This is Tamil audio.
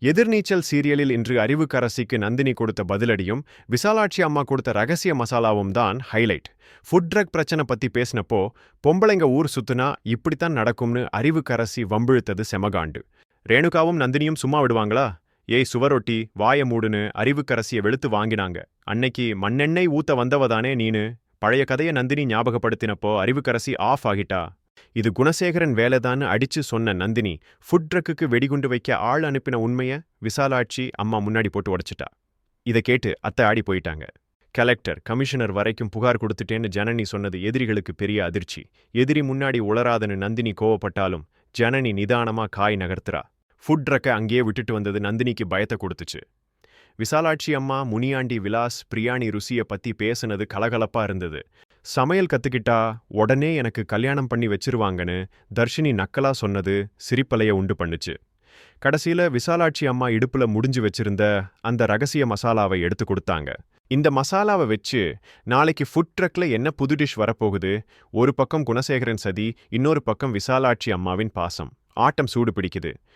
எதிர்நீச்சல் சீரியலில் இன்று அறிவுக்கரசிக்கு நந்தினி கொடுத்த பதிலடியும் விசாலாட்சி அம்மா கொடுத்த ரகசிய மசாலாவும் தான் ஹைலைட். ஃபுட் ட்ரக் பிரச்சனை பத்தி பேசினப்போ பொம்பளைங்க ஊர் சுத்துனா இப்படித்தான் நடக்கும்னு அறிவுக்கரசி வம்பிழுத்தது செமகாண்டு. ரேணுகாவும் நந்தினியும் சும்மா விடுவாங்களா? ஏய் சுவரொட்டி வாய மூடுன்னு அறிவுக்கரசிய வெளுத்து வாங்கினாங்க. அன்னைக்கு மண்ணெண்ணெய் ஊத்த வந்தவதானே நீனு? பழைய கதைய நந்தினி ஞாபகப்படுத்தினப்போ அறிவுக்கரசி ஆஃப் ஆகிட்டா. இது குணசேகரன் வேலைதான்னு அடிச்சு சொன்ன நந்தினி ஃபுட் ட்ரக்குக்கு வெடிகுண்டு வைக்க ஆள் அனுப்பின உண்மைய விசாலாட்சி அம்மா முன்னாடி போட்டு உடைச்சிட்டா. இதை கேட்டு அத்தை ஆடி போயிட்டாங்க. கலெக்டர் கமிஷனர் வரைக்கும் புகார் கொடுத்துட்டேன்னு ஜனனி சொன்னது எதிரிகளுக்கு பெரிய அதிர்ச்சி. எதிரி முன்னாடி உளராதன்னு நந்தினி கோவப்பட்டாலும் ஜனனி நிதானமா காய் நகர்த்துறா. ஃபுட் ட்ரக்கை அங்கேயே விட்டுட்டு வந்தது நந்தினிக்கு பயத்தை கொடுத்துச்சு. விசாலாட்சி அம்மா முனியாண்டி விலாஸ் பிரியாணி ருசியை பத்தி பேசுனது கலகலப்பா இருந்தது. சமையல் கத்துக்கிட்டா உடனே எனக்கு கல்யாணம் பண்ணி வச்சிருவாங்கன்னு தர்ஷினி நக்கலா சொன்னது சிரிப்பலைய உண்டு பண்ணுச்சு. கடைசியில விசாலாட்சி அம்மா இடுப்புல முடிஞ்சு வச்சிருந்த அந்த ரகசிய மசாலாவை எடுத்து கொடுத்தாங்க. இந்த மசாலாவை வச்சு நாளைக்கு ஃபுட் ட்ரக்ல என்ன புது டிஷ் வரப்போகுது? ஒரு பக்கம் குணசேகரன் சதி, இன்னொரு பக்கம் விசாலாட்சி அம்மாவின் பாசம். ஆட்டம் சூடு பிடிக்குது.